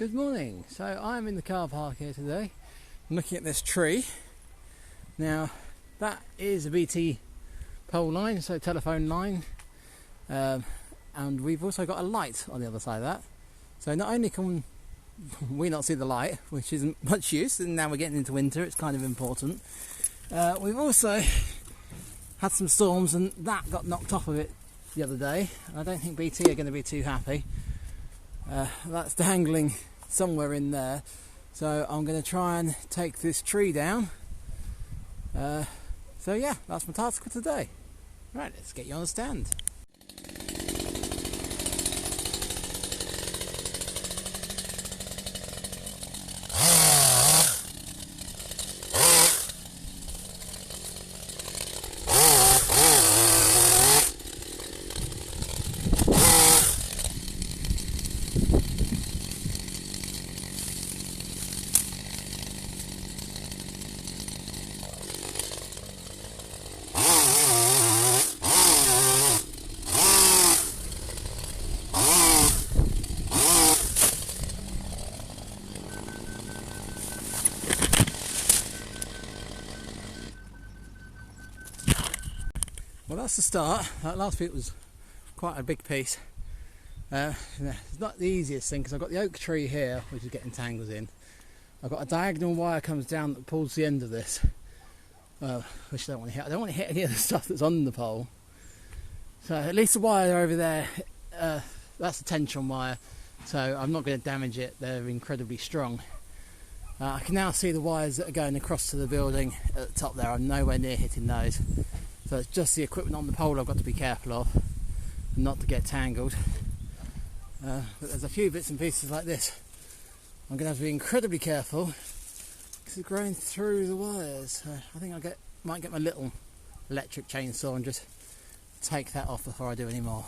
Good morning. So I'm in the car park here today. I'm looking at this tree. Now that is a BT pole line, so telephone line, and we've also got a light on the other side of that. So not only can we not see the light, which isn't much use, and now we're getting into winter, it's kind of important. We've also had some storms, and that got knocked off of it the other day. I don't think BT are going to be too happy. That's dangling somewhere in there, so I'm going to try and take this tree down. So yeah, that's my task for today. Right, let's get you on the stand. Well, that's the start. That last bit was quite a big piece. It's not the easiest thing because I've got the oak tree here, which is getting tangled in. I've got a diagonal wire comes down that pulls the end of this, which I don't want to hit. I don't want to hit any of the stuff that's on the pole. So at least the wire over there, that's a tension wire, so I'm not going to damage it. They're incredibly strong. I can now see the wires that are going across to the building at the top there. I'm nowhere near hitting those. So it's just the equipment on the pole I've got to be careful of, and not to get tangled. But there's a few bits and pieces like this I'm going to have to be incredibly careful because it's growing through the wires. I think I might get my little electric chainsaw and just take that off before I do any more.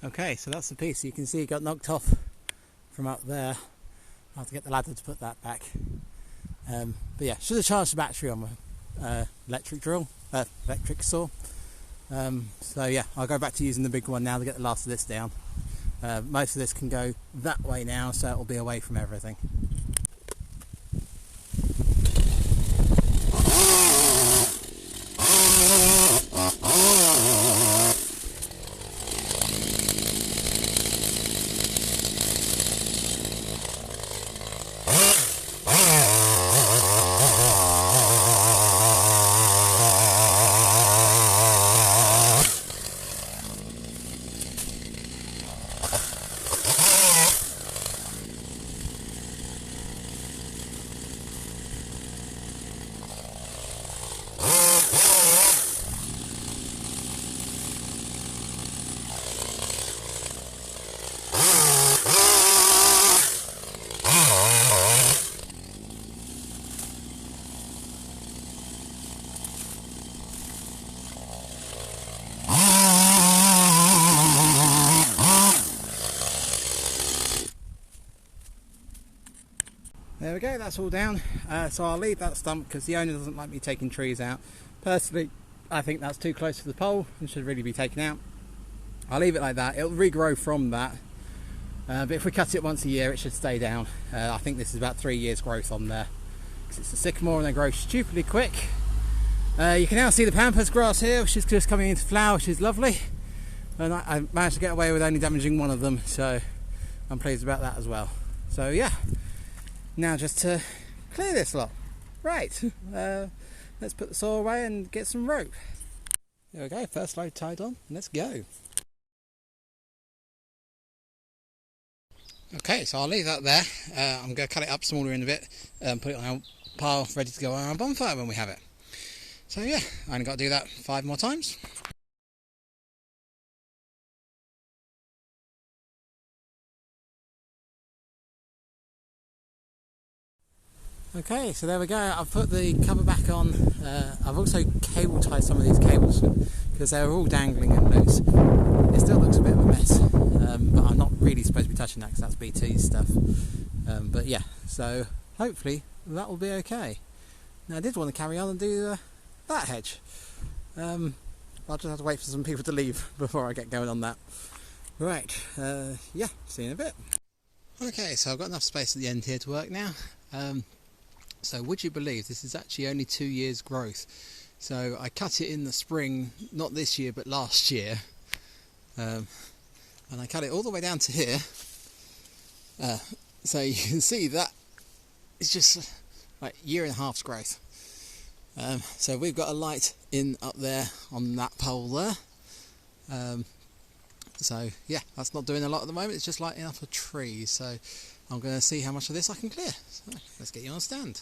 Okay, so that's the piece. You can see it got knocked off from up there. I'll have to get the ladder to put that back. But yeah, should have charged the battery on my electric saw. So yeah, I'll go back to using the big one now to get the last of this down. Most of this can go that way now, so it'll be away from everything. There we go, that's all down. So I'll leave that stump because the owner doesn't like me taking trees out. Personally, I think that's too close to the pole and should really be taken out. I'll leave it like that. It'll regrow from that. But if we cut it once a year, it should stay down. I think this is about 3 years growth on there. Because it's a sycamore and they grow stupidly quick. You can now see the pampas grass here, which is just coming into flower, which is lovely. And I managed to get away with only damaging one of them, so I'm pleased about that as well. So yeah. Now just to clear this lot. Right, let's put the saw away and get some rope. There we go, first load tied on, let's go. Okay, so I'll leave that there. I'm going to cut it up smaller in a bit and put it on a pile ready to go on our bonfire when we have it. So yeah, I only got to do that 5 more times. Okay, so there we go. I've put the cover back on. I've also cable tied some of these cables because they're all dangling and loose. It still looks a bit of a mess, but I'm not really supposed to be touching that because that's BT's stuff. But yeah, so hopefully that will be okay. Now I did want to carry on and do that hedge. I'll just have to wait for some people to leave before I get going on that. Right, yeah, see you in a bit. Okay, so I've got enough space at the end here to work now. So would you believe this is actually only 2 years growth? So I cut it in the spring, not this year but last year, and I cut it all the way down to here. So you can see that it's just like year and a half's growth. So we've got a light in up there on that pole there. So yeah, that's not doing a lot at the moment, it's just lighting up a tree. So I'm going to see how much of this I can clear. So let's get you on stand.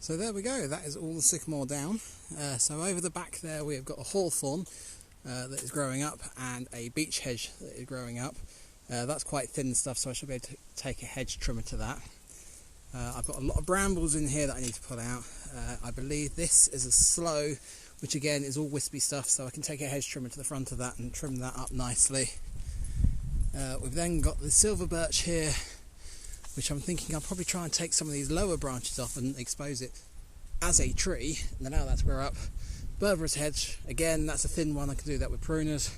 So there we go, that is all the sycamore down. So over the back there we have got a hawthorn that is growing up and a beech hedge that is growing up. That's quite thin stuff, so I should be able to take a hedge trimmer to that. I've got a lot of brambles in here that I need to pull out. I believe this is a sloe, which again is all wispy stuff, so I can take a hedge trimmer to the front of that and trim that up nicely. We've then got the silver birch here, which I'm thinking I'll probably try and take some of these lower branches off and expose it as a tree and allow that to grow up. Berberis hedge, again that's a thin one, I can do that with pruners.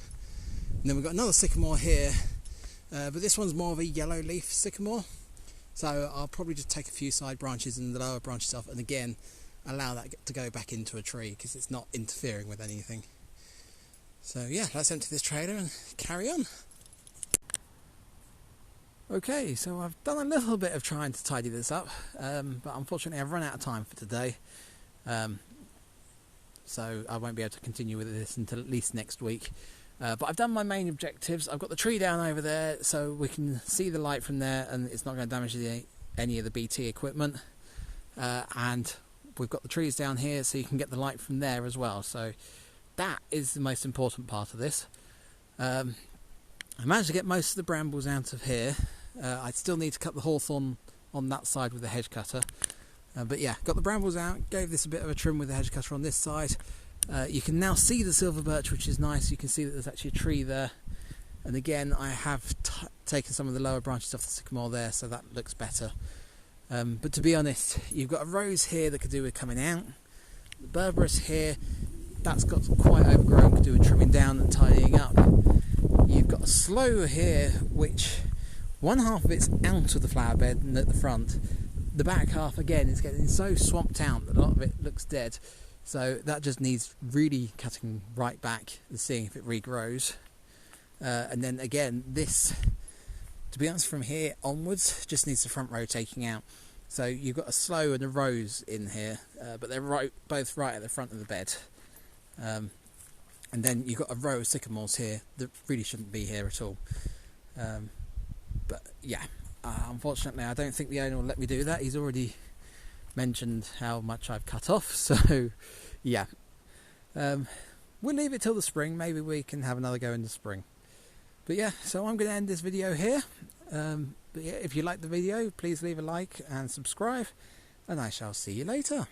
And then we've got another sycamore here, but this one's more of a yellow leaf sycamore. So I'll probably just take a few side branches and the lower branches off, and again allow that to go back into a tree because it's not interfering with anything. So yeah, let's empty this trailer and carry on. Okay, so I've done a little bit of trying to tidy this up, but unfortunately I've run out of time for today. So I won't be able to continue with this until at least next week. But I've done my main objectives. I've got the tree down over there so we can see the light from there and it's not going to damage any of the BT equipment. And we've got the trees down here so you can get the light from there as well. So that is the most important part of this. I managed to get most of the brambles out of here. I still need to cut the hawthorn on that side with the hedge cutter. But yeah, got the brambles out, gave this a bit of a trim with the hedge cutter on this side. You can now see the silver birch, which is nice. You can see that there's actually a tree there. And again, I have taken some of the lower branches off the sycamore there, so that looks better. But to be honest, you've got a rose here that could do with coming out. The berberis here, that's got quite overgrown, could do with trimming down and tidying up. You've got a sloe here, which one half of it's out of the flower bed and at the front. The back half again is getting so swamped out that a lot of it looks dead. So that just needs really cutting right back and seeing if it regrows. And then again, this, to be honest, from here onwards, just needs the front row taking out. So you've got a sloe and a rose in here, but they're both right at the front of the bed. And then you've got a row of sycamores here that really shouldn't be here at all. But yeah, unfortunately I don't think the owner will let me do that. He's already mentioned how much I've cut off, so yeah. We'll leave it till the spring. Maybe we can have another go in the spring. But yeah, so I'm going to end this video here. But yeah, if you like the video, please leave a like and subscribe, and I shall see you later.